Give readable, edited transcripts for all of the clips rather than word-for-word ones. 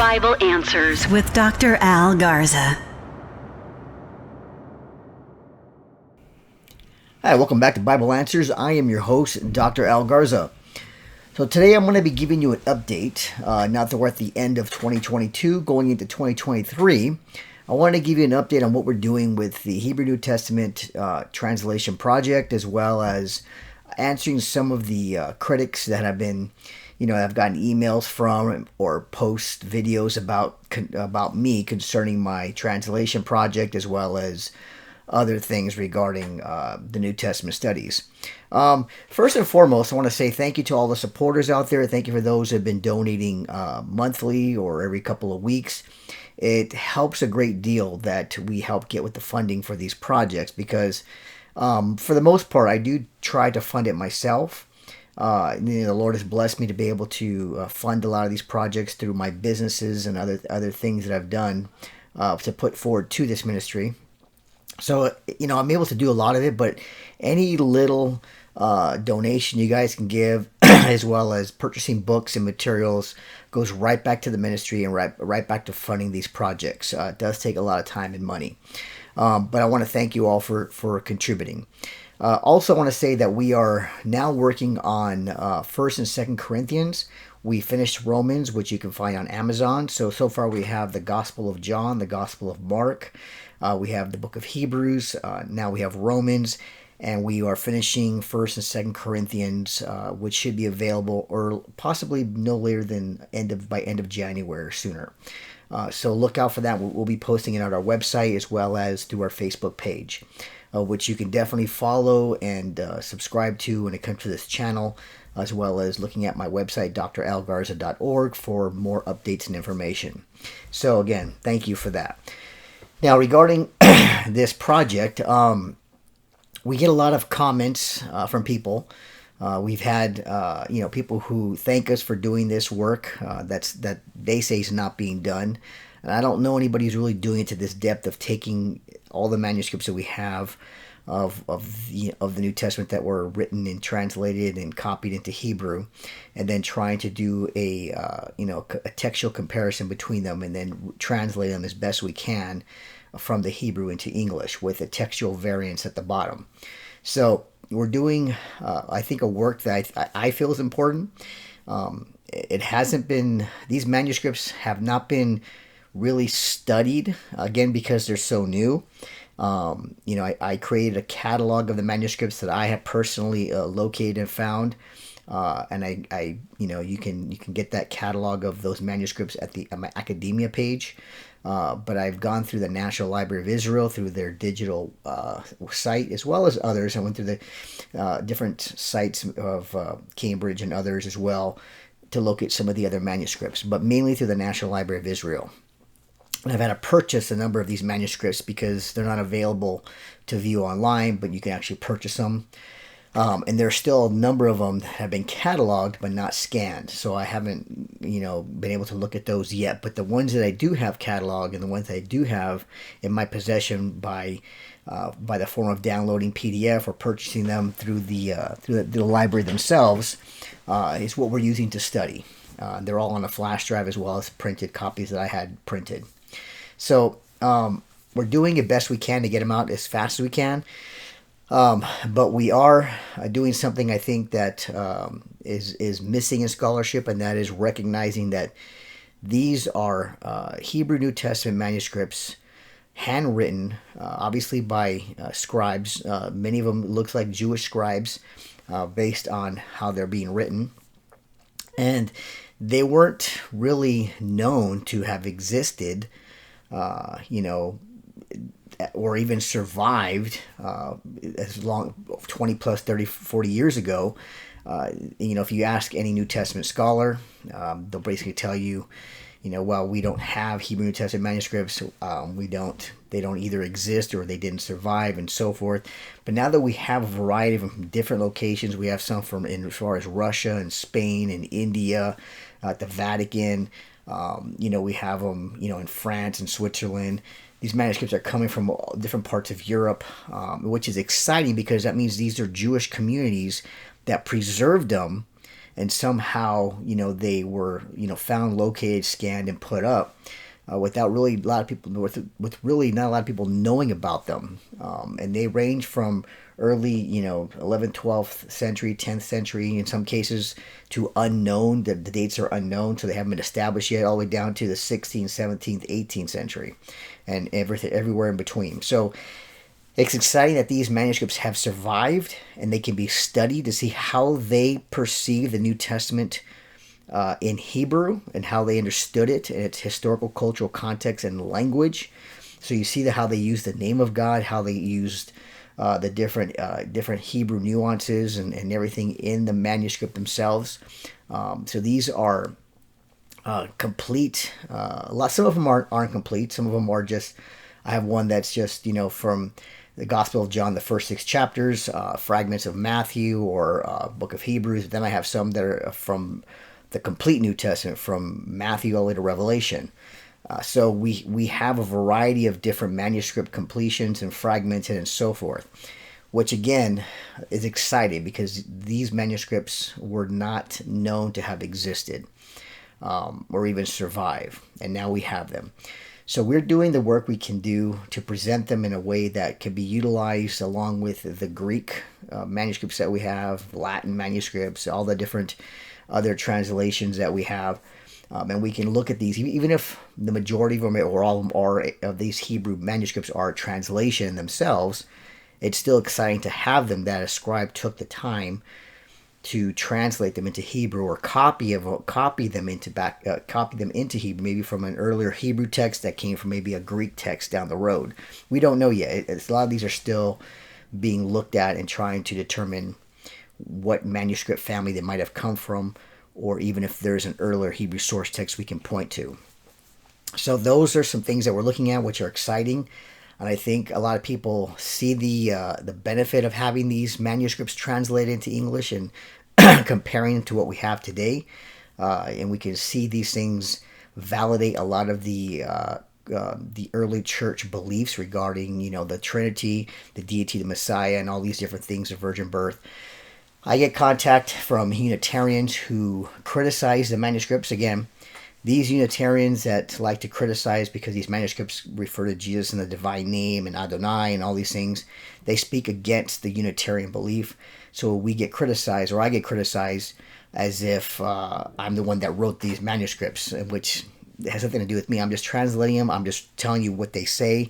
Bible Answers with Dr. Al Garza. Hi, welcome back to Bible Answers. I am your host, Dr. Al Garza. So today I'm going to be giving you an update. Now that we're at the end of 2022, going into 2023, I want to give you an update on what we're doing with the Hebrew New Testament translation project, as well as answering some of the critics that have been, I've gotten emails from or post videos about me concerning my translation project, as well as other things regarding the New Testament studies. First and foremost, I want to say thank you to all the supporters out there. Thank you for those who have been donating monthly or every couple of weeks. It helps a great deal that we help get with the funding for these projects because for the most part, I do try to fund it myself. The Lord has blessed me to be able to fund a lot of these projects through my businesses and other things that I've done to put forward to this ministry. So, I'm able to do a lot of it, but any little donation you guys can give, as well as purchasing books and materials, goes right back to the ministry and right back to funding these projects. It does take a lot of time and money. But I want to thank you all for contributing. Also, I want to say that we are now working on 1st and 2nd Corinthians. We finished Romans, which you can find on Amazon. So far we have the Gospel of John, the Gospel of Mark. We have the book of Hebrews. Now we have Romans. And we are finishing 1st and 2nd Corinthians, which should be available or possibly no later than by end of January or sooner. So look out for that. We'll be posting it on our website as well as through our Facebook page, which you can definitely follow and subscribe to when it comes to this channel, as well as looking at my website, dralgarza.org, for more updates and information. So again, thank you for that. Now, regarding this project, we get a lot of comments from people. We've had, people who thank us for doing this work that they say is not being done. And I don't know anybody who's really doing it to this depth of taking all the manuscripts that we have of the New Testament that were written and translated and copied into Hebrew, and then trying to do a textual comparison between them, and then translate them as best we can from the Hebrew into English with a textual variance at the bottom. So we're doing, I think, a work that I feel is important. It hasn't been; these manuscripts have not been really studied, again, because they're so new. I created a catalog of the manuscripts that I have personally located and found, and you can get that catalog of those manuscripts at my academia page. But I've gone through the National Library of Israel through their digital site, as well as others. I went through the different sites of Cambridge and others as well to locate some of the other manuscripts, but mainly through the National Library of Israel. And I've had to purchase a number of these manuscripts because they're not available to view online, but you can actually purchase them. And there's still a number of them that have been cataloged but not scanned. So I haven't, been able to look at those yet. But the ones that I do have cataloged and the ones that I do have in my possession by the form of downloading PDF or purchasing them through the library themselves is what we're using to study. They're all on a flash drive as well as printed copies that I had printed. So we're doing the best we can to get them out as fast as we can. But we are doing something I think that is missing in scholarship, and that is recognizing that these are Hebrew New Testament manuscripts, handwritten, obviously by scribes. Many of them looks like Jewish scribes, based on how they're being written. And they weren't really known to have existed, or even survived as long, 20 plus 30, 40 years ago. If you ask any New Testament scholar, they'll basically tell you, well, we don't have Hebrew New Testament manuscripts. They don't either exist or they didn't survive and so forth. But now that we have a variety of them from different locations, we have some from as far as Russia and Spain and India, the Vatican. We have them, in France and Switzerland. These manuscripts are coming from different parts of Europe, which is exciting because that means these are Jewish communities that preserved them and somehow, they were, found, located, scanned, and put up without really a lot of people, with really not a lot of people knowing about them. And they range from early, 11th, 12th century, 10th century, in some cases, to unknown. The dates are unknown, so they haven't been established yet, all the way down to the 16th, 17th, 18th century, and everywhere in between. So it's exciting that these manuscripts have survived and they can be studied to see how they perceive the New Testament in Hebrew and how they understood it in its historical, cultural context and language. So you see how they used the name of God, how they used the different Hebrew nuances and everything in the manuscript themselves. So these are complete. Some of them aren't complete. Some of them are just. I have one that's just from the Gospel of John, the first 6 chapters, fragments of Matthew or Book of Hebrews. Then I have some that are from the complete New Testament, from Matthew all the way to Revelation. So we have a variety of different manuscript completions and fragmented and so forth, which again is exciting because these manuscripts were not known to have existed or even survive, and now we have them. So we're doing the work we can do to present them in a way that can be utilized along with the Greek manuscripts that we have, Latin manuscripts, all the different other translations that we have. And we can look at these, even if the majority of them or all of them of these Hebrew manuscripts are translation themselves, it's still exciting to have them that a scribe took the time to translate them into Hebrew or copy them into Hebrew, maybe from an earlier Hebrew text that came from maybe a Greek text down the road. We don't know yet. A lot of these are still being looked at and trying to determine what manuscript family they might have come from, or even if there's an earlier Hebrew source text we can point to. So those are some things that we're looking at, which are exciting. And I think a lot of people see the benefit of having these manuscripts translated into English and comparing them to what we have today. And we can see these things validate a lot of the early church beliefs regarding, the Trinity, the deity, the Messiah, and all these different things, the virgin birth. I get contact from Unitarians who criticize the manuscripts. Again, these Unitarians that like to criticize because these manuscripts refer to Jesus in the divine name and Adonai and all these things, they speak against the Unitarian belief. So we get criticized, or I get criticized, as if I'm the one that wrote these manuscripts, which has nothing to do with me. I'm just translating them. I'm just telling you what they say.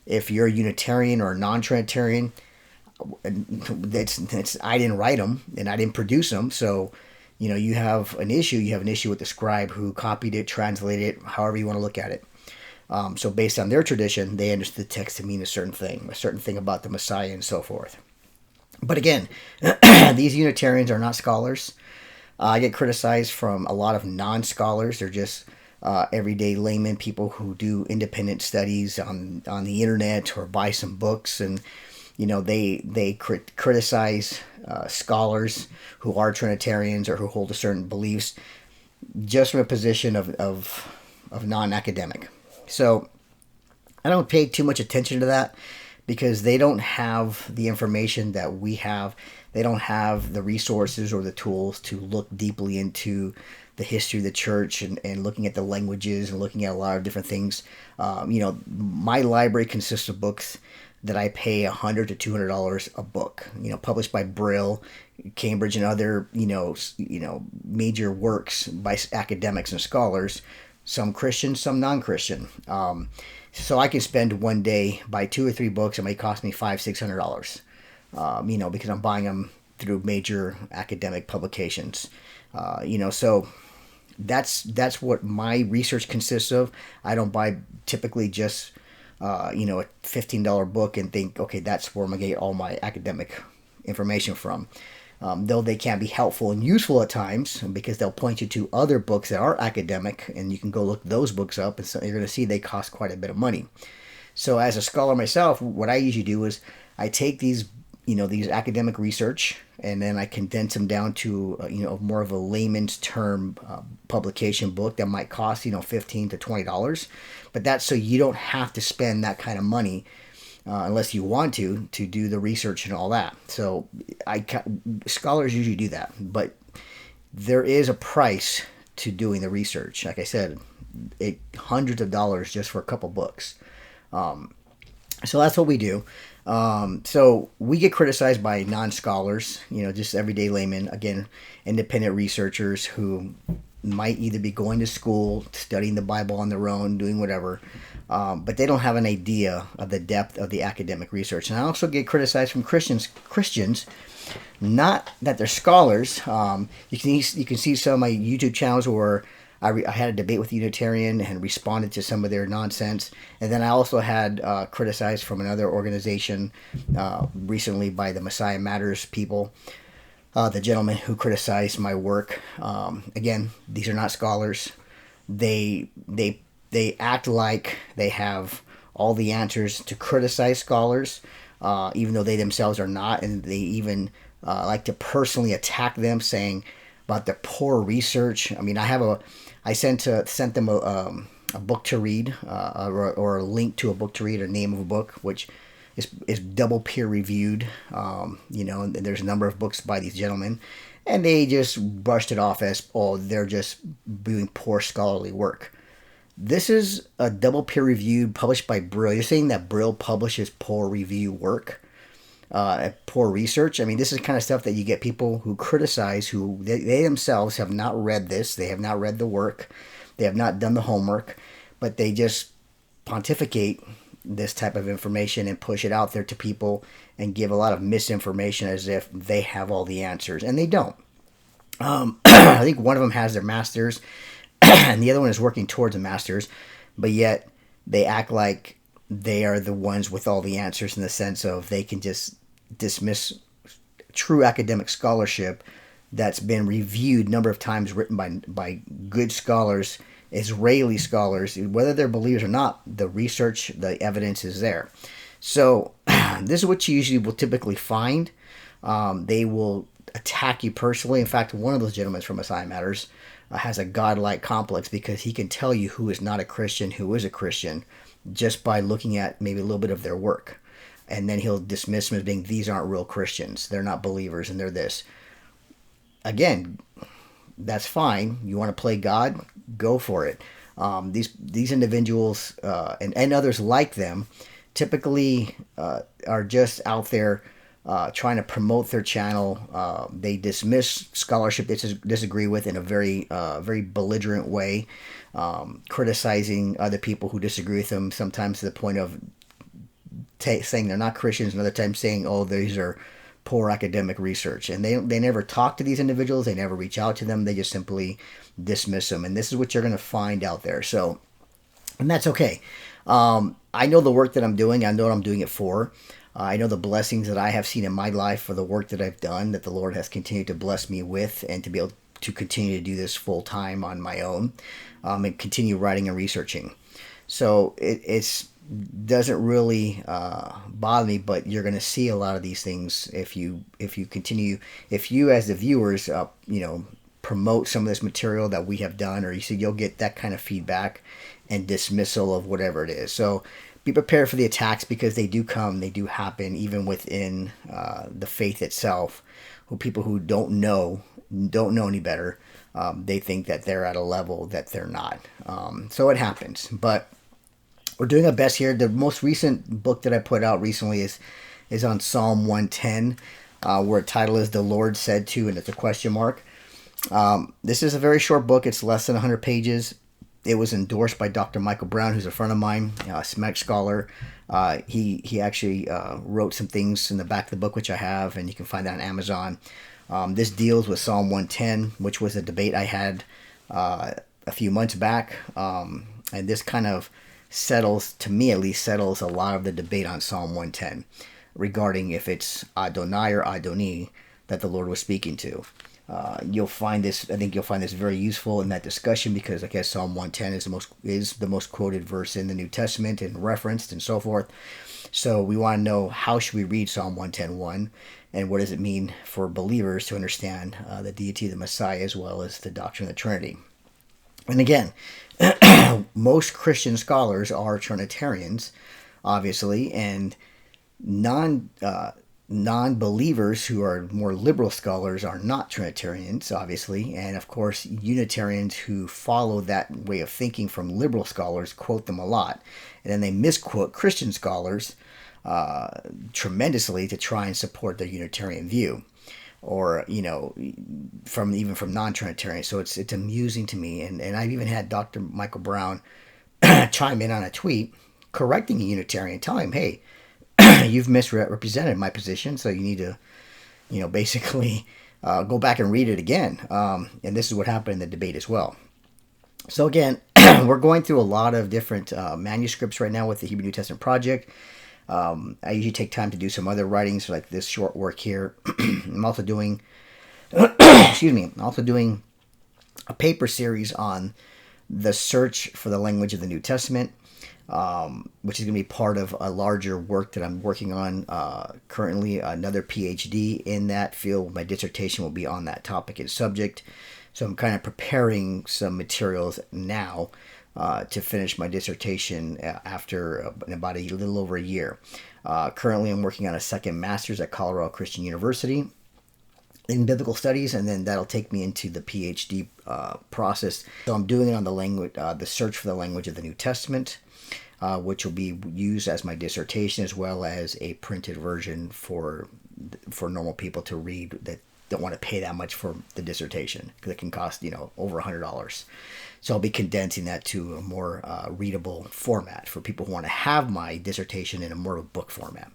If you're a Unitarian or a non-Trinitarian, I didn't write them and I didn't produce them. So you have an issue. You have an issue with the scribe who copied it, translated it, however you want to look at it. So based on their tradition, they understood the text to mean a certain thing about the Messiah and so forth. But again, these Unitarians are not scholars. I get criticized from a lot of non-scholars. They're just everyday laymen, people who do independent studies on the internet or buy some books, and they criticize scholars who are Trinitarians or who hold a certain beliefs just from a position of non-academic. So I don't pay too much attention to that because they don't have the information that we have. They don't have the resources or the tools to look deeply into the history of the church and looking at the languages and looking at a lot of different things. My library consists of books that I pay $100 to $200 a book, published by Brill, Cambridge, and other, major works by academics and scholars, some Christian, some non-Christian. So I can spend one day, buy 2 or 3 books. It may cost me $500-$600, because I'm buying them through major academic publications. So that's what my research consists of. I don't buy typically just a $15 book and think, okay, that's where I'm going to get all my academic information from. Though they can be helpful and useful at times because they'll point you to other books that are academic and you can go look those books up, and so you're going to see they cost quite a bit of money. So as a scholar myself, what I usually do is I take these academic research and then I condense them down to, more of a layman's term publication book that might cost, $15 to $20. But that's so you don't have to spend that kind of money unless you want to do the research and all that. So scholars usually do that. But there is a price to doing the research. Like I said, hundreds of dollars just for a couple books. So that's what we do. So we get criticized by non-scholars, just everyday laymen, again, independent researchers who might either be going to school, studying the Bible on their own, doing whatever, but they don't have an idea of the depth of the academic research. And I also get criticized from Christians, not that they're scholars. You can see some of my YouTube channels where I had a debate with a Unitarian and responded to some of their nonsense. And then I also had criticized from another organization recently by the Messiah Matters people, the gentleman who criticized my work. Again, these are not scholars. They act like they have all the answers to criticize scholars, even though they themselves are not, and they even like to personally attack them, saying about their poor research. I mean, I sent them a book to read, or a link to a book to read, or name of a book, which is double peer reviewed. And there's a number of books by these gentlemen, and they just brushed it off as, oh, they're just doing poor scholarly work. This is a double peer reviewed, published by Brill. You're saying that Brill publishes poor review work, poor research? I mean, this is the kind of stuff that you get people who criticize, who they themselves have not read this. They have not read the work. They have not done the homework, but they just pontificate this type of information and push it out there to people and give a lot of misinformation as if they have all the answers, and they don't. I think one of them has their master's and the other one is working towards a master's, but yet they act like they are the ones with all the answers, in the sense of they can just dismiss true academic scholarship that's been reviewed a number of times, written by good scholars, Israeli scholars. Whether they're believers or not, the research, the evidence is there. So this is what you usually will typically find. They will attack you personally. In fact, one of those gentlemen from Messiah Matters has a godlike complex, because he can tell you who is not a Christian, who is a Christian, just by looking at maybe a little bit of their work. And then he'll dismiss them as being, these aren't real Christians, they're not believers, and they're this. Again, that's fine. You want to play God? Go for it. These individuals and others like them typically are just out there trying to promote their channel. They dismiss scholarship they disagree with in a very belligerent way, criticizing other people who disagree with them, sometimes to the point of saying they're not Christians, and other times saying, oh, these are poor academic research. And they never talk to these individuals. They never reach out to them. They just simply dismiss them. And this is what you're going to find out there. So, and that's okay. I know the work that I'm doing. I know what I'm doing it for. I know the blessings that I have seen in my life for the work that I've done, that the Lord has continued to bless me with, and to be able to continue to do this full time on my own, and continue writing and researching. So it's doesn't really bother me, but you're going to see a lot of these things if you continue, if you as the viewers promote some of this material that we have done, or you see, you'll get that kind of feedback and dismissal of whatever it is. So be prepared for the attacks, because they do come, they do happen, even within the faith itself. Who people who don't know any better, they think that they're at a level that they're not. So it happens, but we're doing our best here. The most recent book that I put out recently is on Psalm 110, where the title is "The Lord Said To," and it's a question mark. This is a very short book. It's less than 100 pages. It was endorsed by Dr. Michael Brown, who's a friend of mine, a Semitic scholar. He actually wrote some things in the back of the book, which I have, and you can find that on Amazon. This deals with Psalm 110, which was a debate I had a few months back. And this kind of settles, to me at least, settles a lot of the debate on Psalm 110 regarding if it's Adonai or Adoni that the Lord was speaking to. You'll find this very useful in that discussion, because I guess Psalm 110 is the most quoted verse in the New Testament and referenced and so forth. So we want to know, how should we read Psalm 110:1, and what does it mean for believers to understand the deity of the Messiah, as well as the doctrine of the Trinity. And again, most Christian scholars are Trinitarians, obviously, and non-believers who are more liberal scholars are not Trinitarians, obviously, and of course Unitarians who follow that way of thinking from liberal scholars quote them a lot, and then they misquote Christian scholars tremendously to try and support their Unitarian view, or from non-Trinitarians. So it's amusing to me, and I've even had Dr. Michael Brown chime in on a tweet correcting a Unitarian, telling him, hey, you've misrepresented my position, so you need to, basically go back and read it again. And this is what happened in the debate as well. So again, we're going through a lot of different manuscripts right now with the Hebrew New Testament Project. I usually take time to do some other writings, like this short work here. I'm also doing, doing a paper series on the search for the language of the New Testament, which is going to be part of a larger work that I'm working on currently, another PhD in that field. My dissertation will be on that topic and subject. So I'm kind of preparing some materials now to finish my dissertation after about a little over a year. Currently, I'm working on a second master's at Colorado Christian University in biblical studies, and then that'll take me into the PhD process. So I'm doing it on the language, the search for the language of the New Testament, which will be used as my dissertation, as well as a printed version for normal people to read that don't want to pay that much for the dissertation, because it can cost over $100. So I'll be condensing that to a more readable format for people who want to have my dissertation in a more of a book format.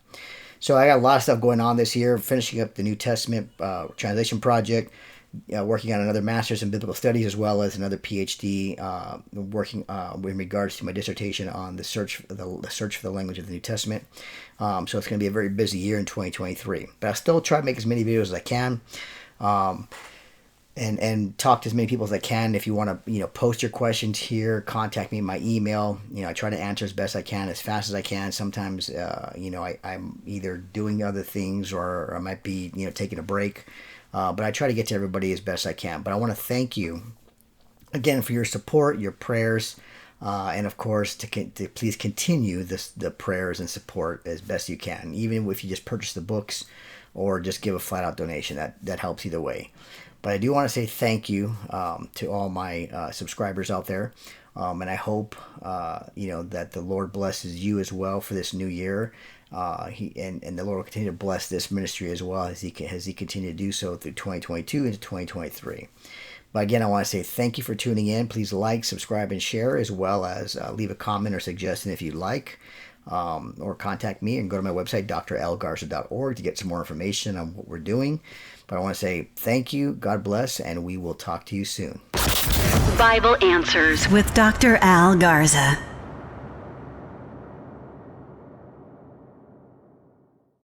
So I got a lot of stuff going on this year, finishing up the New Testament translation project, working on another master's in biblical studies, as well as another PhD working in regards to my dissertation on the search for the language of the New Testament. So it's going to be a very busy year in 2023. But I'll still try to make as many videos as I can, and talk to as many people as I can. If you want to post your questions here, contact me. My email, I try to answer as best I can, as fast as I can. Sometimes I'm either doing other things, or I might be taking a break. But I try to get to everybody as best I can. But I want to thank you again for your support, your prayers, and of course to please continue the prayers and support as best you can. Even if you just purchase the books or just give a flat out donation, that helps either way. But I do want to say thank you to all my subscribers out there, and I hope that the Lord blesses you as well for this new year. And the Lord will continue to bless this ministry as well as he continue to do so through 2022 into 2023. But again, I want to say thank you for tuning in. Please like, subscribe, and share, as well as leave a comment or suggestion if you'd like, or contact me and go to my website, drlgarza.org, to get some more information on what we're doing. But I want to say thank you, God bless, and we will talk to you soon. Bible Answers with Dr. Al Garza.